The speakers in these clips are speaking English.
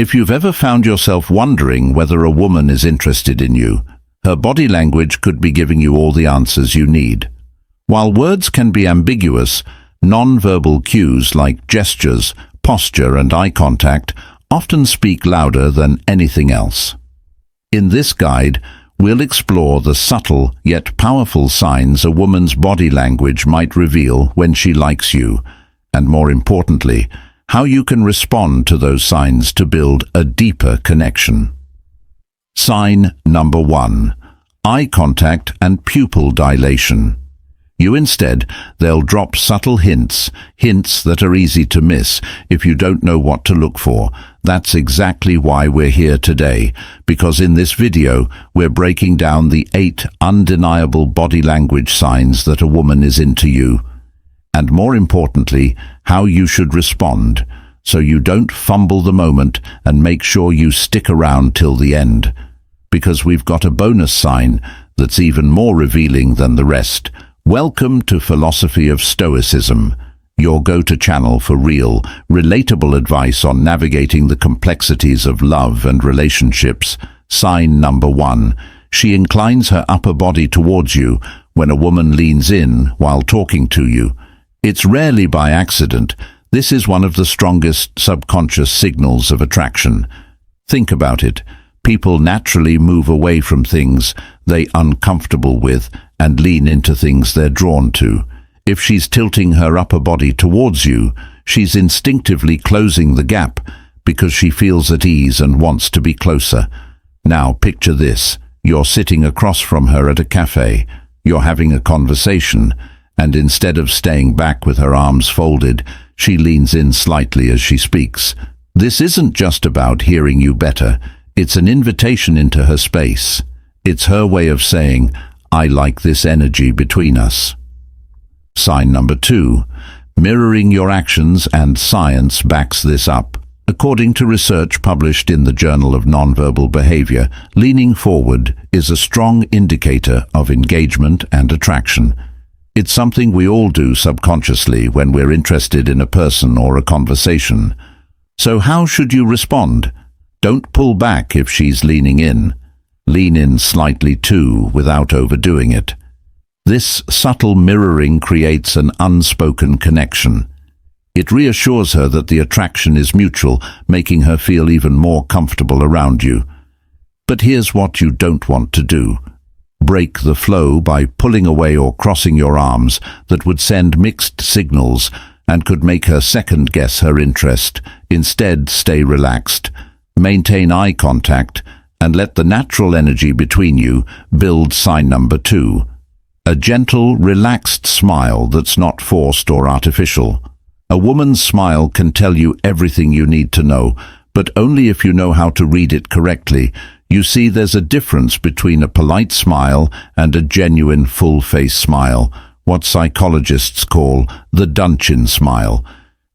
If you've ever found yourself wondering whether a woman is interested in you, her body language could be giving you all the answers you need. While words can be ambiguous, non-verbal cues like gestures, posture and eye contact often speak louder than anything else. In this guide, we'll explore the subtle yet powerful signs a woman's body language might reveal when she likes you, and more importantly, how you can respond to those signs to build a deeper connection. Sign number 1. Eye contact and pupil dilation. They'll drop subtle hints that are easy to miss if you don't know what to look for. That's exactly why we're here today, because in this video, we're breaking down the 8 undeniable body language signs that a woman is into you. And more importantly, how you should respond, so you don't fumble the moment and make sure you stick around till the end. Because we've got a bonus sign that's even more revealing than the rest. Welcome to Philosophy of Stoicism, your go-to channel for real, relatable advice on navigating the complexities of love and relationships. Sign number 1. She inclines her upper body towards you when a woman leans in while talking to you. It's rarely by accident. This is one of the strongest subconscious signals of attraction. Think about it. People naturally move away from things they're uncomfortable with and lean into things they're drawn to. If she's tilting her upper body towards you, she's instinctively closing the gap because she feels at ease and wants to be closer. Now picture this. You're sitting across from her at a cafe. You're having a conversation, and instead of staying back with her arms folded, she leans in slightly as she speaks. This isn't just about hearing you better. It's an invitation into her space. It's her way of saying, I like this energy between us. Sign number 2. Mirroring your actions, and science backs this up. According to research published in the Journal of Nonverbal Behavior, leaning forward is a strong indicator of engagement and attraction. It's something we all do subconsciously when we're interested in a person or a conversation. So how should you respond? Don't pull back if she's leaning in. Lean in slightly too, without overdoing it. This subtle mirroring creates an unspoken connection. It reassures her that the attraction is mutual, making her feel even more comfortable around you. But here's what you don't want to do. Break the flow by pulling away or crossing your arms. That would send mixed signals and could make her second-guess her interest. Instead, stay relaxed. Maintain eye contact and let the natural energy between you build. Sign number 2. A gentle, relaxed smile that's not forced or artificial. A woman's smile can tell you everything you need to know, but only if you know how to read it correctly. You see, there's a difference between a polite smile and a genuine full-face smile, what psychologists call the Dunchen smile.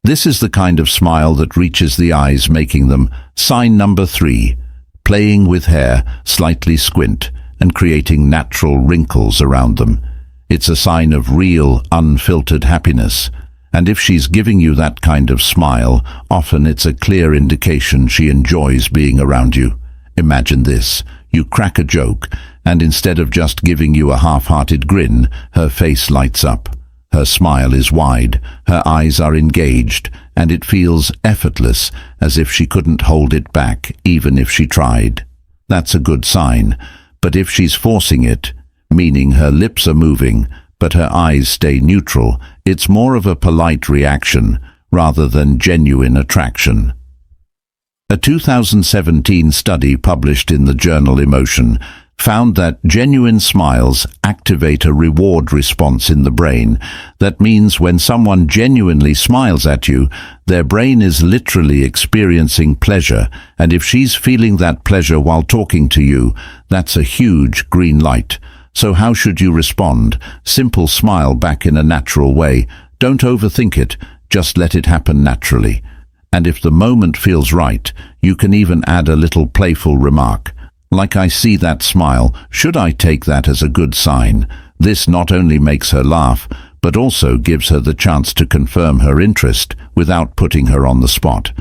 This is the kind of smile that reaches the eyes, making them. Sign number 3. Playing with hair, slightly squint, and creating natural wrinkles around them. It's a sign of real, unfiltered happiness. And if she's giving you that kind of smile, often it's a clear indication she enjoys being around you. Imagine this. You crack a joke, and instead of just giving you a half-hearted grin, her face lights up. Her smile is wide, her eyes are engaged, and it feels effortless, as if she couldn't hold it back, even if she tried. That's a good sign. But if she's forcing it, meaning her lips are moving, but her eyes stay neutral, it's more of a polite reaction rather than genuine attraction. A 2017 study published in the journal Emotion found that genuine smiles activate a reward response in the brain. That means when someone genuinely smiles at you, their brain is literally experiencing pleasure, and if she's feeling that pleasure while talking to you, that's a huge green light. So how should you respond? Simple smile back in a natural way. Don't overthink it, just let it happen naturally. And if the moment feels right, you can even add a little playful remark. Like, I see that smile, should I take that as a good sign? This not only makes her laugh, but also gives her the chance to confirm her interest without putting her on the spot.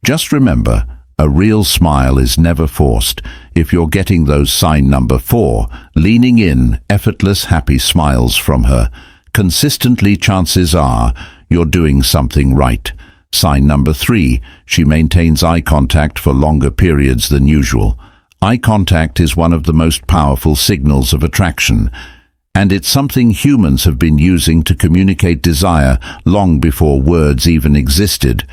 Just remember, A real smile is never forced. If you're getting those sign number 4, leaning in, effortless, happy smiles from her, consistently, chances are you're doing something right. Sign number 3, she maintains eye contact for longer periods than usual. Eye contact is one of the most powerful signals of attraction, and it's something humans have been using to communicate desire long before words even existed.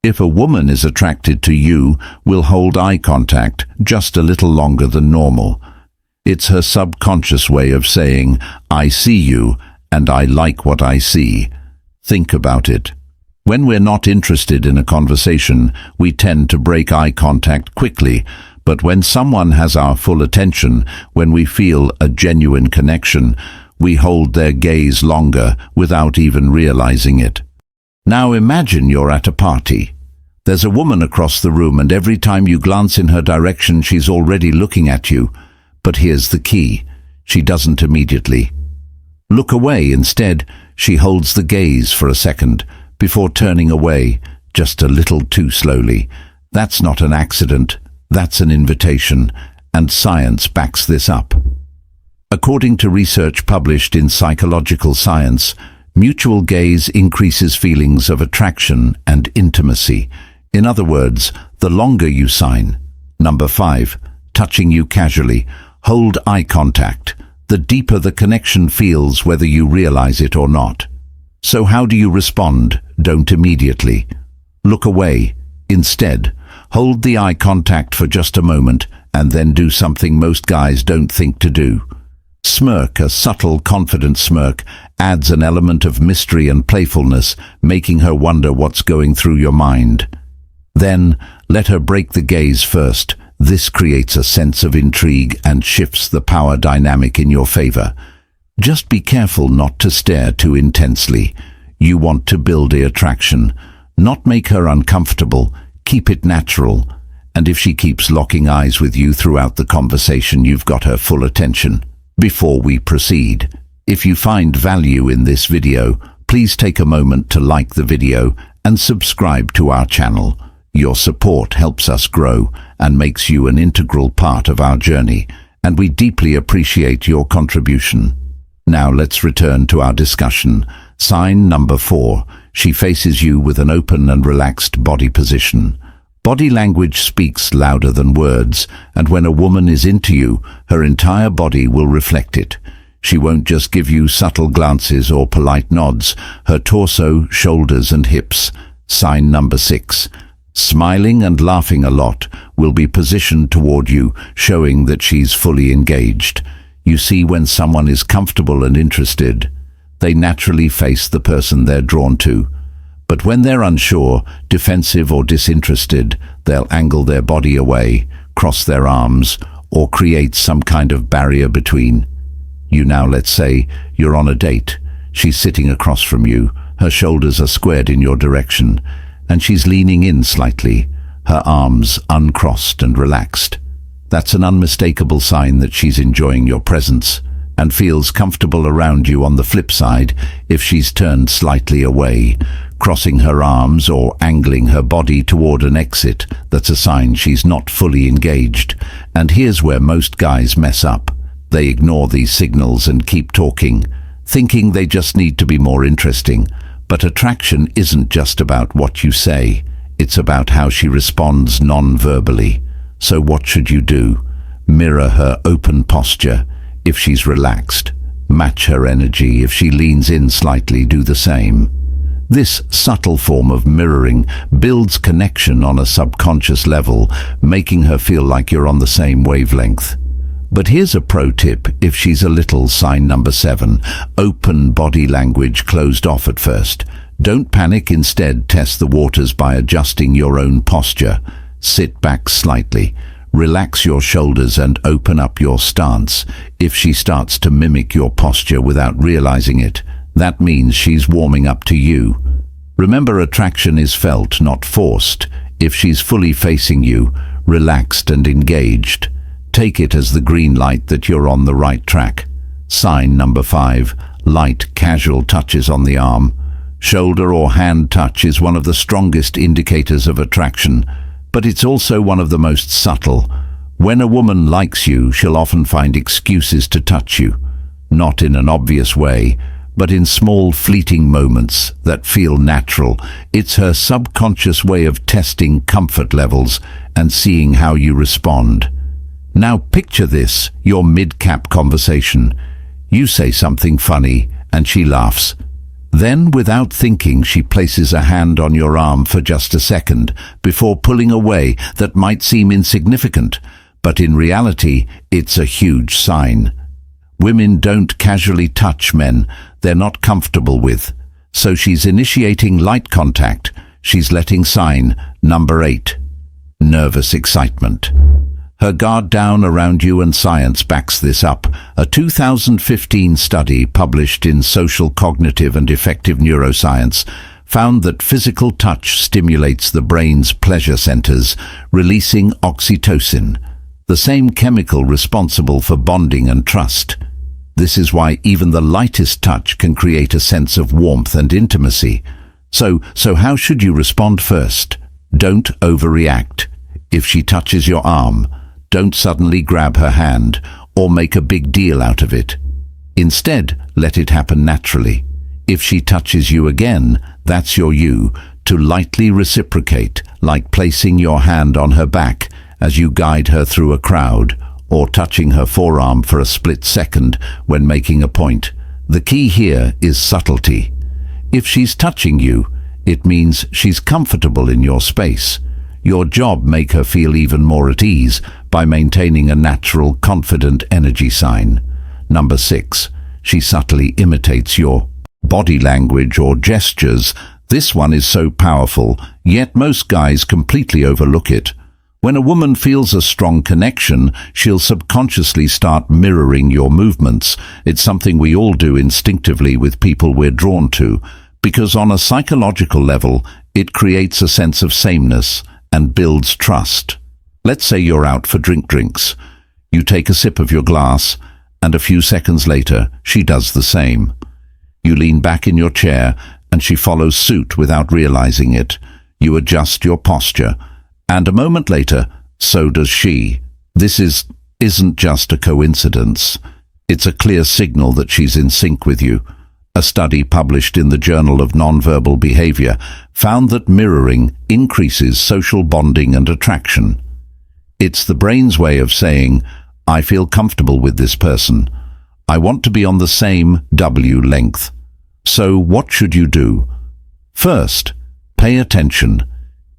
If a woman is attracted to you, will hold eye contact just a little longer than normal. It's her subconscious way of saying, "I see you, and I like what I see." Think about it. When we're not interested in a conversation, we tend to break eye contact quickly, but when someone has our full attention, when we feel a genuine connection, we hold their gaze longer without even realizing it. Now imagine you're at a party. There's a woman across the room, and every time you glance in her direction, she's already looking at you. But here's the key. She doesn't immediately look away. Instead, she holds the gaze for a second before turning away, just a little too slowly. That's not an accident. That's an invitation, and science backs this up. According to research published in Psychological Science, mutual gaze increases feelings of attraction and intimacy. In other words, the longer you sign. Number 5, touching you casually. Hold eye contact. The deeper the connection feels, whether you realize it or not. So how do you respond? Don't immediately look away. Instead, hold the eye contact for just a moment, and then do something most guys don't think to do. Smirk. A subtle, confident smirk adds an element of mystery and playfulness, making her wonder what's going through your mind. Then, let her break the gaze first. This creates a sense of intrigue and shifts the power dynamic in your favor. Just be careful not to stare too intensely. You want to build the attraction, not make her uncomfortable. Keep it natural. And if she keeps locking eyes with you throughout the conversation, you've got her full attention. Before we proceed, if you find value in this video, please take a moment to like the video and subscribe to our channel. Your support helps us grow and makes you an integral part of our journey, and we deeply appreciate your contribution. Now let's return to our discussion. Sign number 4. She faces you with an open and relaxed body position. Body language speaks louder than words, and when a woman is into you, her entire body will reflect it. She won't just give you subtle glances or polite nods. Her torso, shoulders and hips. Sign number 6. Smiling and laughing a lot, will be positioned toward you, showing that she's fully engaged. You see, when someone is comfortable and interested, they naturally face the person they're drawn to. But when they're unsure, defensive or disinterested, they'll angle their body away, cross their arms, or create some kind of barrier between you. Now let's say you're on a date. She's sitting across from you, her shoulders are squared in your direction, and she's leaning in slightly, her arms uncrossed and relaxed. That's an unmistakable sign that she's enjoying your presence and feels comfortable around you. On the flip side, if she's turned slightly away, crossing her arms or angling her body toward an exit, that's a sign she's not fully engaged. And here's where most guys mess up. They ignore these signals and keep talking, thinking they just need to be more interesting. But attraction isn't just about what you say, it's about how she responds non-verbally. So what should you do? Mirror her open posture. If she's relaxed, match her energy. If she leans in slightly, do the same. This subtle form of mirroring builds connection on a subconscious level, making her feel like you're on the same wavelength. But here's a pro tip if she's a little. Sign number 7. Open body language, closed off at first. Don't panic. Instead, test the waters by adjusting your own posture. Sit back slightly. Relax your shoulders and open up your stance. If she starts to mimic your posture without realizing it, that means she's warming up to you. Remember, attraction is felt, not forced. If she's fully facing you, relaxed and engaged, take it as the green light that you're on the right track. Sign number 5. Light, casual touches on the arm. Shoulder or hand touch is one of the strongest indicators of attraction. but it's also one of the most subtle. When a woman likes you, she'll often find excuses to touch you, not in an obvious way, but in small fleeting moments that feel natural. It's her subconscious way of testing comfort levels and seeing how you respond. Now picture this, your mid-cap conversation. You say something funny and she laughs. Then, without thinking, she places a hand on your arm for just a second before pulling away. That might seem insignificant, but in reality, it's a huge sign. Women don't casually touch men they're not comfortable with, so she's initiating light contact. She's letting sign. Number 8. Nervous excitement. Her guard down around you, and science backs this up. A 2015 study published in Social Cognitive and Effective Neuroscience found that physical touch stimulates the brain's pleasure centers, releasing oxytocin, the same chemical responsible for bonding and trust. This is why even the lightest touch can create a sense of warmth and intimacy. So how should you respond first? Don't overreact. If she touches your arm, don't suddenly grab her hand or make a big deal out of it. Instead, let it happen naturally. If she touches you again, that's your cue to lightly reciprocate, like placing your hand on her back as you guide her through a crowd, or touching her forearm for a split second when making a point. The key here is subtlety. If she's touching you, it means she's comfortable in your space. Your job make her feel even more at ease by maintaining a natural, confident energy sign. Number 6. She subtly imitates your body language or gestures. This one is so powerful, yet most guys completely overlook it. When a woman feels a strong connection, she'll subconsciously start mirroring your movements. It's something we all do instinctively with people we're drawn to, because on a psychological level, it creates a sense of sameness and builds trust. Let's say you're out for drinks. You take a sip of your glass, and a few seconds later, she does the same. You lean back in your chair, and she follows suit without realizing it. You adjust your posture, and a moment later, so does she. This isn't just a coincidence. It's a clear signal that she's in sync with you. A study published in the Journal of Nonverbal Behavior found that mirroring increases social bonding and attraction. It's the brain's way of saying, I feel comfortable with this person. I want to be on the same wavelength. So what should you do? First, pay attention.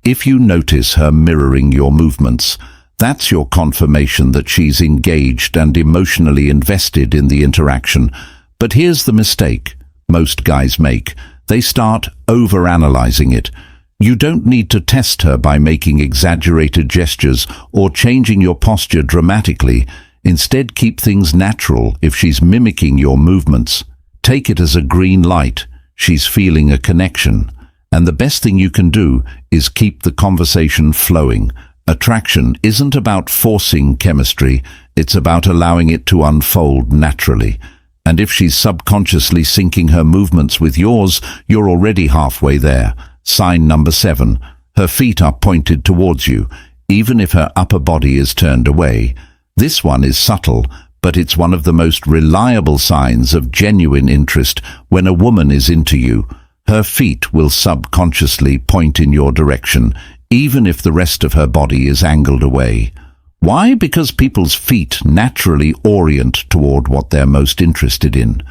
If you notice her mirroring your movements, that's your confirmation that she's engaged and emotionally invested in the interaction. But here's the mistake most guys make. They start overanalyzing it. You don't need to test her by making exaggerated gestures or changing your posture dramatically. Instead, keep things natural. If she's mimicking your movements, take it as a green light. She's feeling a connection. And the best thing you can do is keep the conversation flowing. Attraction isn't about forcing chemistry, it's about allowing it to unfold naturally. And if she's subconsciously syncing her movements with yours, you're already halfway there. Sign number 7. Her feet are pointed towards you, even if her upper body is turned away. This one is subtle, but it's one of the most reliable signs of genuine interest. When a woman is into you, her feet will subconsciously point in your direction, even if the rest of her body is angled away. Why? Because people's feet naturally orient toward what they're most interested in.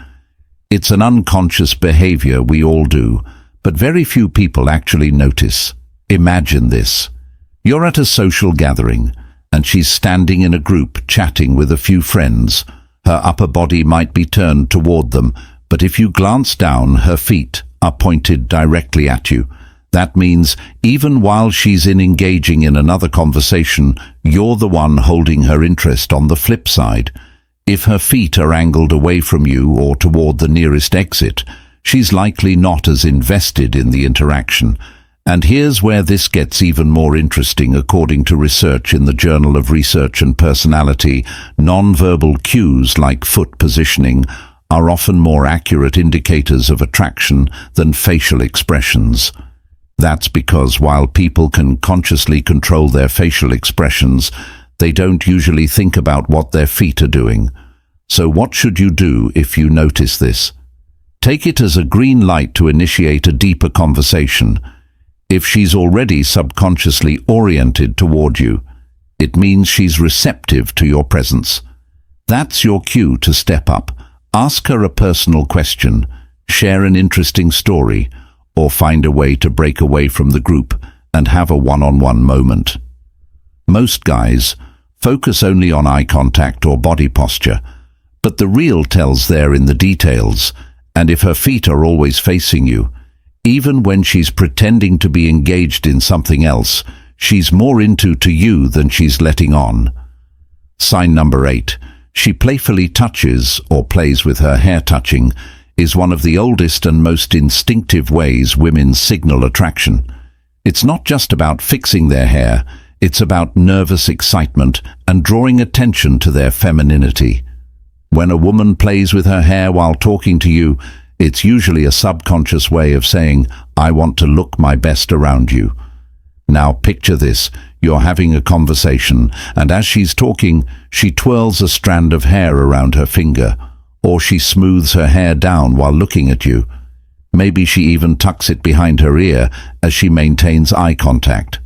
It's an unconscious behavior we all do, but very few people actually notice. Imagine this. You're at a social gathering, and she's standing in a group chatting with a few friends. Her upper body might be turned toward them, but if you glance down, her feet are pointed directly at you. That means even while she's engaging in another conversation, you're the one holding her interest. On the flip side, if her feet are angled away from you or toward the nearest exit, she's likely not as invested in the interaction. And here's where this gets even more interesting. According to research in the Journal of Research and Personality, nonverbal cues like foot positioning are often more accurate indicators of attraction than facial expressions. That's because while people can consciously control their facial expressions, they don't usually think about what their feet are doing. So what should you do if you notice this? Take it as a green light to initiate a deeper conversation. If she's already subconsciously oriented toward you, it means she's receptive to your presence. That's your cue to step up. Ask her a personal question, share an interesting story, or find a way to break away from the group and have a one-on-one moment. Most guys focus only on eye contact or body posture, but the real tell's there in the details, and if her feet are always facing you, even when she's pretending to be engaged in something else, she's more into you than she's letting on. Sign number 8. She playfully touches or plays with her hair. Touching is one of the oldest and most instinctive ways women signal attraction. It's not just about fixing their hair, it's about nervous excitement and drawing attention to their femininity. When a woman plays with her hair while talking to you, it's usually a subconscious way of saying, "I want to look my best around you." Now picture this. You're having a conversation, and as she's talking, she twirls a strand of hair around her finger, or she smooths her hair down while looking at you. Maybe she even tucks it behind her ear as she maintains eye contact.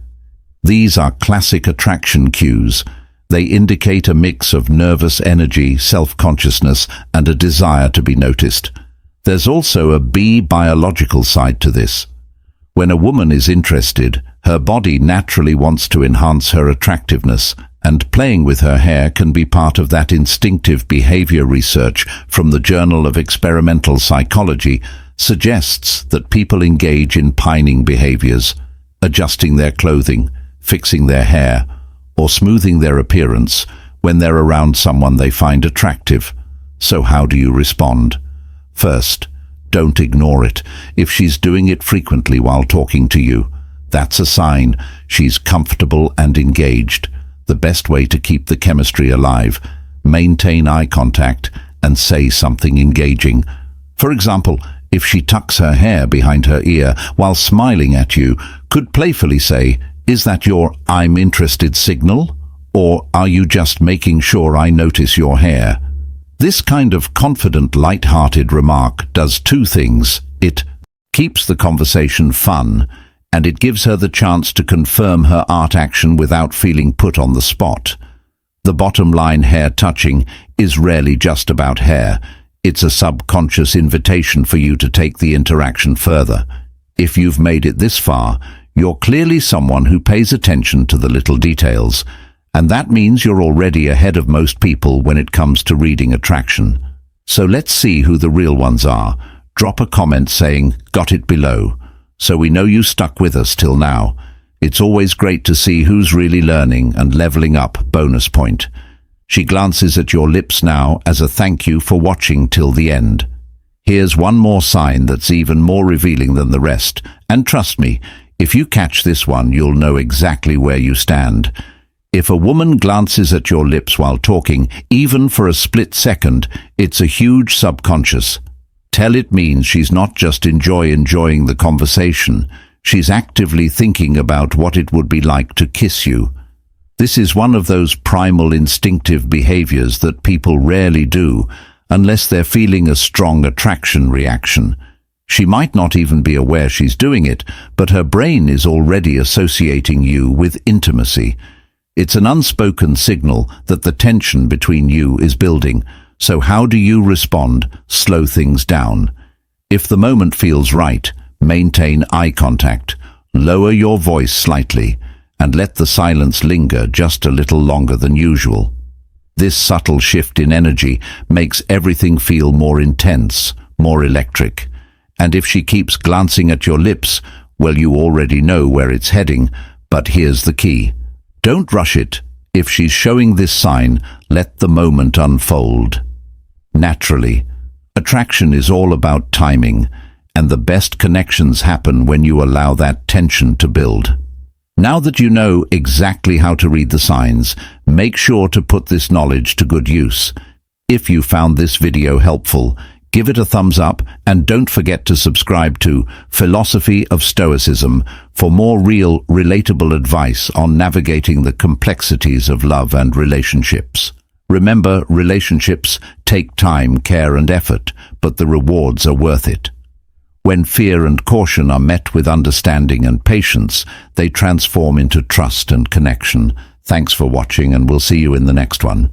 These are classic attraction cues. They indicate a mix of nervous energy, self-consciousness, and a desire to be noticed. There's also a biological side to this. When a woman is interested, her body naturally wants to enhance her attractiveness, and playing with her hair can be part of that instinctive behavior. Research from the Journal of Experimental Psychology suggests that people engage in pining behaviors, adjusting their clothing, fixing their hair, or smoothing their appearance when they're around someone they find attractive. So how do you respond? First, don't ignore it. If she's doing it frequently while talking to you, that's a sign she's comfortable and engaged. The best way to keep the chemistry alive: maintain eye contact and say something engaging. For example, if she tucks her hair behind her ear while smiling at you, could playfully say, "Is that your 'I'm interested' signal? Or are you just making sure I notice your hair?" This kind of confident, light-hearted remark does two things. It keeps the conversation fun, and it gives her the chance to confirm her art action without feeling put on the spot. The bottom line: hair touching is rarely just about hair. It's a subconscious invitation for you to take the interaction further. If you've made it this far, you're clearly someone who pays attention to the little details, and that means you're already ahead of most people when it comes to reading attraction. So let's see who the real ones are. Drop a comment saying, "Got it," below, so we know you stuck with us till now. It's always great to see who's really learning and leveling up. Bonus point. She glances at your lips now as a thank you for watching till the end. Here's one more sign that's even more revealing than the rest, and trust me, if you catch this one, you'll know exactly where you stand. If a woman glances at your lips while talking, even for a split second, it's a huge subconscious. It means she's not just enjoying the conversation, she's actively thinking about what it would be like to kiss you. This is one of those primal instinctive behaviors that people rarely do unless they're feeling a strong attraction reaction. She might not even be aware she's doing it, but her brain is already associating you with intimacy. It's an unspoken signal that the tension between you is building. So how do you respond? Slow things down. If the moment feels right, maintain eye contact, lower your voice slightly, and let the silence linger just a little longer than usual. This subtle shift in energy makes everything feel more intense, more electric. And if she keeps glancing at your lips, well, you already know where it's heading, but here's the key. Don't rush it. If she's showing this sign, let the moment unfold naturally. Attraction is all about timing, and the best connections happen when you allow that tension to build. Now that you know exactly how to read the signs, make sure to put this knowledge to good use. If you found this video helpful, Give it a thumbs up and don't forget to subscribe to Philosophy of Stoicism for more real, relatable advice on navigating the complexities of love and relationships. Remember, relationships take time, care and effort, but the rewards are worth it. When fear and caution are met with understanding and patience, they transform into trust and connection. Thanks for watching, and we'll see you in the next one.